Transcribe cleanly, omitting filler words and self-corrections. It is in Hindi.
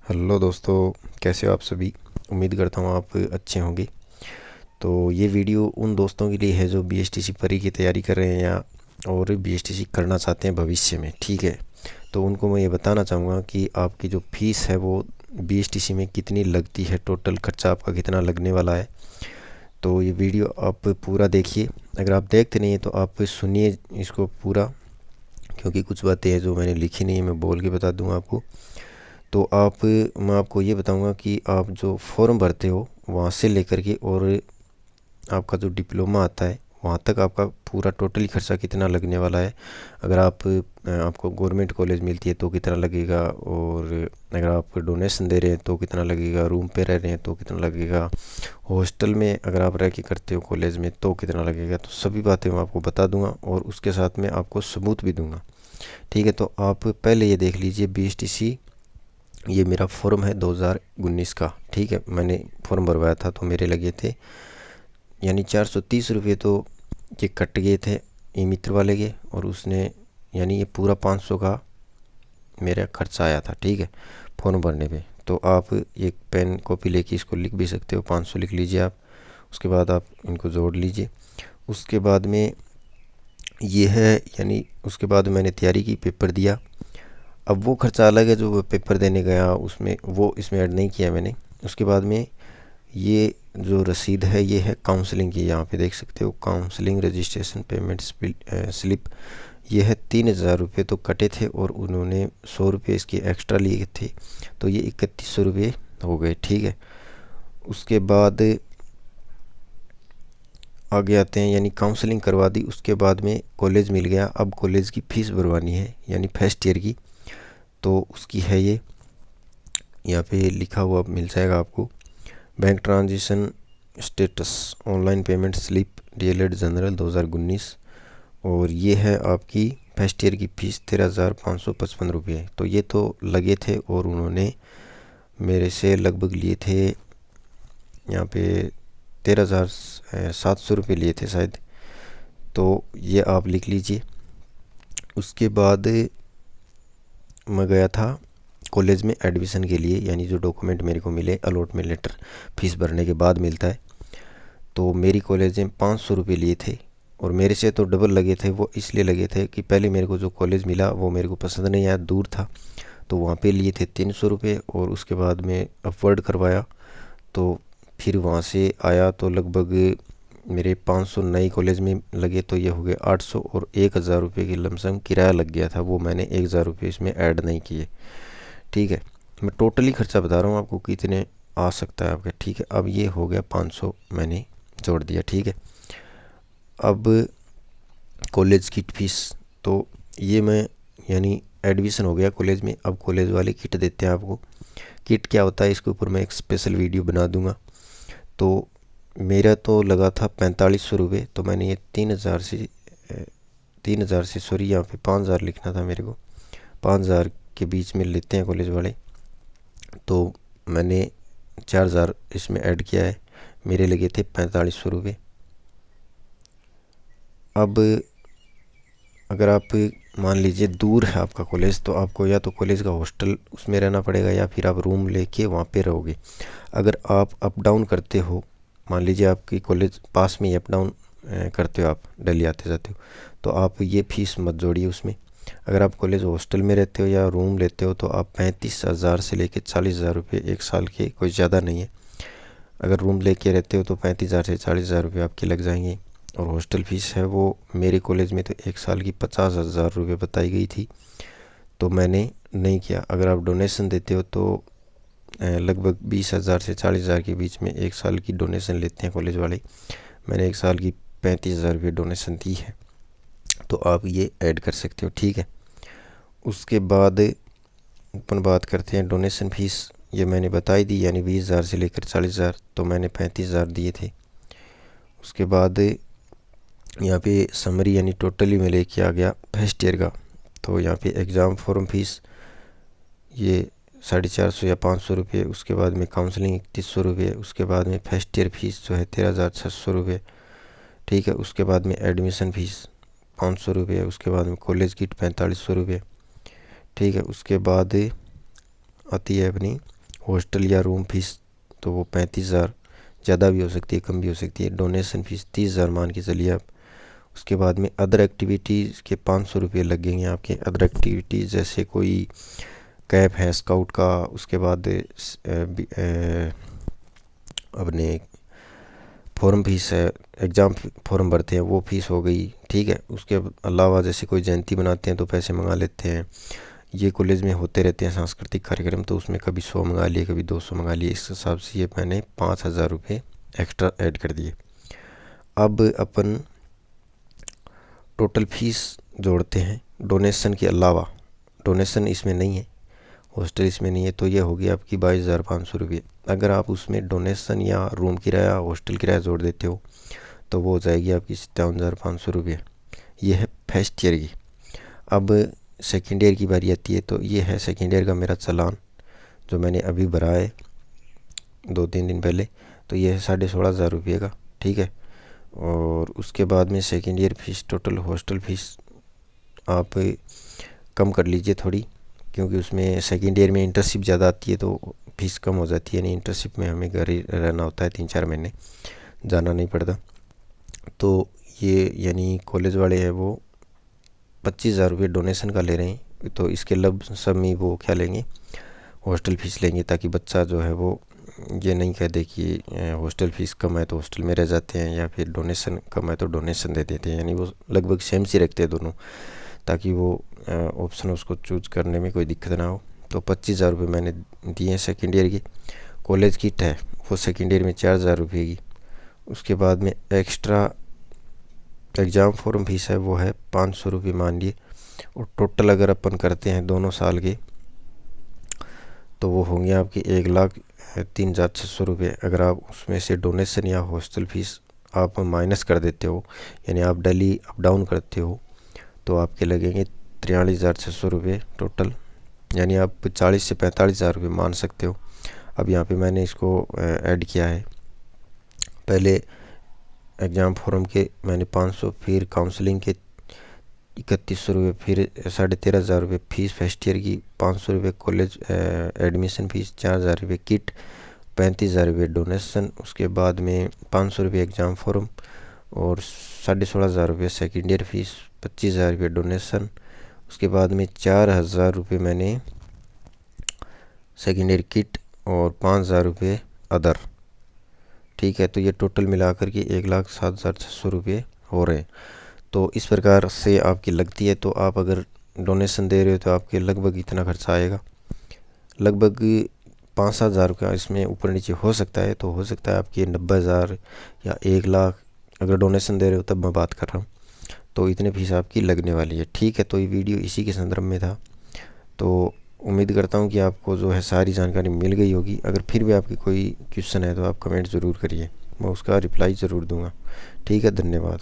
हेलो दोस्तों, कैसे हो आप सभी। उम्मीद करता हूँ आप अच्छे होंगे। तो ये वीडियो उन दोस्तों के लिए है जो बीएसटीसी परी की तैयारी कर रहे हैं या और बीएसटीसी करना चाहते हैं भविष्य में। ठीक है, तो उनको मैं ये बताना चाहूँगा कि आपकी जो फीस है वो बीएसटीसी में कितनी लगती है, टोटल खर्चा आपका कितना लगने वाला है। तो ये वीडियो आप पूरा देखिए। अगर आप देखते नहीं हैं तो आप सुनिए इसको पूरा, क्योंकि कुछ बातें हैं जो मैंने लिखी नहीं है, मैं बोल के बता दूंगा आपको। तो मैं आपको ये बताऊंगा कि आप जो फॉर्म भरते हो वहाँ से लेकर के और आपका जो डिप्लोमा आता है वहाँ तक आपका पूरा टोटली खर्चा कितना लगने वाला है। अगर आपको गवर्नमेंट कॉलेज मिलती है तो कितना लगेगा, और अगर आप डोनेशन दे रहे हैं तो कितना लगेगा, रूम पे रह रहे हैं तो कितना लगेगा, हॉस्टल में अगर आप रह के करते हो कॉलेज में तो कितना लगेगा, तो सभी बातें मैं आपको बता दूंगा और उसके साथ में आपको सबूत भी दूंगा। ठीक है, तो आप पहले ये देख लीजिए बीएसटीसी। ये मेरा फॉर्म है 2019 का। ठीक है, मैंने फॉर्म भरवाया था तो मेरे लगे थे यानी 430 रुपये। तो ये कट गए थे ई मित्र वाले के, और उसने यानी ये पूरा 500 का मेरा खर्चा आया था। ठीक है, फॉर्म भरने पे। तो आप एक पेन कॉपी लेके इसको लिख भी सकते हो, 500 लिख लीजिए आप। उसके बाद आप इनको जोड़ लीजिए। उसके बाद में ये है, यानी उसके बाद मैंने तैयारी की, पेपर दिया। अब वो खर्चा अलग है जो वो पेपर देने गया, उसमें वो इसमें ऐड नहीं किया मैंने। उसके बाद में ये जो रसीद है ये है काउंसलिंग की, यहाँ पे देख सकते हो काउंसलिंग रजिस्ट्रेशन पेमेंट स्लिप। ये है 3,000 रुपये तो कटे थे, और उन्होंने 100 रुपये इसके एक्स्ट्रा लिए थे, तो ये 3100 रुपये हो गए। ठीक है, उसके बाद आगे आते हैं, यानी काउंसलिंग करवा दी, उसके बाद में कॉलेज मिल गया। अब कॉलेज की फ़ीस भरवानी है यानी फर्स्ट ईयर की। तो उसकी है ये, यहाँ पे लिखा हुआ मिल जाएगा आपको, bank transition status online payment slip DElEd general 2019। और ये है आपकी फर्स्ट ईयर की फ़ीस 13,555 रुपये। तो ये तो लगे थे, और उन्होंने मेरे से लगभग लिए थे यहाँ पे 13,700 रुपये लिए थे शायद। तो ये आप लिख लीजिए। उसके बाद मैं गया था कॉलेज में एडमिशन के लिए, यानी जो डॉक्यूमेंट मेरे को मिले, अलॉटमेंट लेटर फीस भरने के बाद मिलता है। तो मेरी कॉलेज में 500 रुपये लिए थे, और मेरे से तो डबल लगे थे। वो इसलिए लगे थे कि पहले मेरे को जो कॉलेज मिला वो मेरे को पसंद नहीं आया, दूर था, तो वहाँ पे लिए थे 300 रुपये। और उसके बाद में अपवर्ड करवाया, तो फिर वहाँ से आया तो लगभग मेरे 500 नई कॉलेज में लगे, तो ये हो गए 800, और 1,000 रुपये की लमसम किराया लग गया था। वो मैंने 1,000 रुपये इसमें ऐड नहीं किए। ठीक है, मैं टोटली खर्चा बता रहा हूँ आपको कितने आ सकता है आपका। ठीक है, अब ये हो गया 500 मैंने जोड़ दिया। ठीक है, अब कॉलेज की फीस, तो ये मैं यानी एडमिशन हो गया कॉलेज में। अब कॉलेज वाले किट देते हैं आपको। किट क्या होता है इसके ऊपर मैं एक स्पेशल वीडियो बना दूंगा। तो मेरा तो लगा था 4500 रुपये, तो मैंने ये 3,000 से सॉरी, यहाँ पे 5,000 लिखना था मेरे को। 5,000 के बीच में लेते हैं कॉलेज वाले। तो मैंने 4,000 इसमें ऐड किया है, मेरे लगे थे 4500 रुपये। अब अगर आप मान लीजिए दूर है आपका कॉलेज, तो आपको या तो कॉलेज का हॉस्टल उसमें रहना पड़ेगा, या फिर आप रूम लेके वहाँ पे रहोगे। अगर आप अप डाउन करते हो, मान लीजिए आपकी कॉलेज पास में ही, अप डाउन करते हो आप, डेली आते जाते हो, तो आप ये फीस मत जोड़िए उसमें। अगर आप कॉलेज हॉस्टल में रहते हो या रूम लेते हो तो आप 35,000 से लेके 40,000 रुपये एक साल के, कोई ज़्यादा नहीं है। अगर रूम लेके रहते हो तो 35,000 से 40,000 रुपये आपके लग जाएंगे। और हॉस्टल फीस है वो मेरे कॉलेज में तो एक साल की 50,000 रुपये बताई गई थी, तो मैंने नहीं किया। अगर आप डोनेशन देते हो तो लगभग 20,000 से 40,000 के बीच में एक साल की डोनेशन लेते हैं कॉलेज वाले। मैंने एक साल की 35,000 रुपये डोनेशन दी है, तो आप ये ऐड कर सकते हो। ठीक है, उसके बाद अपन बात करते हैं डोनेशन फीस। ये मैंने बताई दी, यानी 20,000 से लेकर 40,000, तो मैंने 35,000 दिए थे। उसके बाद यहाँ पे समरी यानी टोटली मैं लेके आ गया फर्स्ट ईयर का। तो यहाँ पे एग्ज़ाम फॉर्म फीस ये 450 या 500 रुपये। उसके बाद में काउंसलिंग 3100 रुपये। उसके बाद में फर्स्ट ईयर फीस जो है 13,600 रुपये। ठीक है, उसके बाद में एडमिशन फ़ीस 500 रुपये। उसके बाद में कॉलेज किट 4500 रुपये। ठीक है, उसके बाद आती है अपनी हॉस्टल या रूम फीस तो वो 35,000, ज़्यादा भी हो सकती है कम भी हो सकती है। डोनेशन फीस 30,000 मान के चलिए आप। उसके बाद में अदर एक्टिविटीज़ के 500 रुपये लगेंगे आपके। अदर एक्टिविटीज़ जैसे कोई कैंप है स्काउट का, उसके बाद अपने फॉर्म फीस है, एग्ज़ाम फॉर्म भरते हैं वो फीस हो गई, ठीक है। उसके अलावा जैसे कोई जयंती बनाते हैं तो पैसे मंगा लेते हैं। ये कॉलेज में होते रहते हैं सांस्कृतिक कार्यक्रम, तो उसमें कभी 100 मंगा लिए, कभी 200 मंगा लिए। इस हिसाब से ये मैंने 5,000 रुपये एक्स्ट्रा ऐड कर दिए। अब अपन टोटल फीस जोड़ते हैं डोनेशन के अलावा। डोनेशन इसमें नहीं है, हॉस्टल इसमें नहीं है, तो ये होगी आपकी 22,500 रुपये। अगर आप उसमें डोनेशन या रूम किराया, हॉस्टल किराया जोड़ देते हो तो वो हो जाएगी आपकी 57,500 रुपये। ये है फर्स्ट ईयर की। अब सेकेंड ईयर की बारी आती है, तो ये है सेकेंड ईयर का मेरा चालान जो मैंने अभी भरा है 2-3 दिन पहले। तो ये है 16,500 रुपये का, ठीक है। और उसके बाद में second year fees, total hostel fees आप कम कर लीजिए थोड़ी, क्योंकि उसमें सेकेंड ईयर में इंटर्नशिप ज़्यादा आती है तो फीस कम हो जाती है। यानी इंटर्नशिप में हमें घर ही रहना होता है 3-4 महीने, जाना नहीं पड़ता। तो ये यानी कॉलेज वाले हैं वो 25,000 रुपये डोनेशन का ले रहे हैं, तो इसके लब सब में वो क्या लेंगे, हॉस्टल फीस लेंगे, ताकि बच्चा जो है वो ये नहीं कह दे कि हॉस्टल फीस कम है तो हॉस्टल में रह जाते हैं, या फिर डोनेशन कम है तो डोनेशन दे देते हैं। यानी वो लगभग सेम सी रखते हैं दोनों, ताकि वो ऑप्शन उसको चूज करने में कोई दिक्कत ना हो। तो 25,000 रुपये मैंने दिए हैं सेकेंड ईयर की। कॉलेज किट है वो सेकेंड ईयर में 4,000 रुपये की। उसके बाद में एक्स्ट्रा एग्ज़ाम फॉर्म फीस है वो है 500 रुपये मान लिए। और टोटल अगर अपन करते हैं दोनों साल के तो वो होंगे आपके 1,03,600 रुपये। अगर आप उसमें से डोनेशन या हॉस्टल फीस आप माइनस कर देते हो, यानी आप डेली अप डाउन करते हो, तो आपके लगेंगे 43,600 रुपये टोटल। यानी आप 40 से 45,000 रुपये मान सकते हो। अब यहाँ पे मैंने इसको ऐड किया है। पहले एग्ज़ाम फॉर्म के मैंने 500, फिर काउंसलिंग के 3,100 रुपये, फिर 13,500 रुपये फीस फर्स्ट ईयर की, 500 रुपये कॉलेज एडमिशन फ़ीस, 4,000 रुपये किट, 35,000 रुपये डोनेशन, उसके बाद में 500 रुपये एग्ज़ाम फॉर्म और 16,500 रुपये सेकेंड ईयर फीस, 25,000 रुपये डोनेशन। उसके बाद में 4,000 रुपये मैंने सेकेंड ईयर किट और 5,000 रुपये अदर, ठीक है। तो ये टोटल मिलाकर के 1,07,600 रुपये हो रहे हैं। तो इस प्रकार से आपकी लगती है। तो आप अगर डोनेशन दे रहे हो तो आपके लगभग इतना खर्चा आएगा, लगभग 5-7 हज़ार का इसमें ऊपर नीचे हो सकता है। तो हो सकता है आपकी 90,000 या 1,00,000 अगर डोनेशन दे रहे हो तब मैं बात कर रहा हूँ, तो इतने फीस आपकी लगने वाली है, ठीक है। तो ये वीडियो इसी के संदर्भ में था। तो उम्मीद करता हूँ कि आपको जो है सारी जानकारी मिल गई होगी। अगर फिर भी आपकी कोई क्वेश्चन है तो आप कमेंट ज़रूर करिए, मैं उसका रिप्लाई ज़रूर दूँगा, ठीक है। धन्यवाद।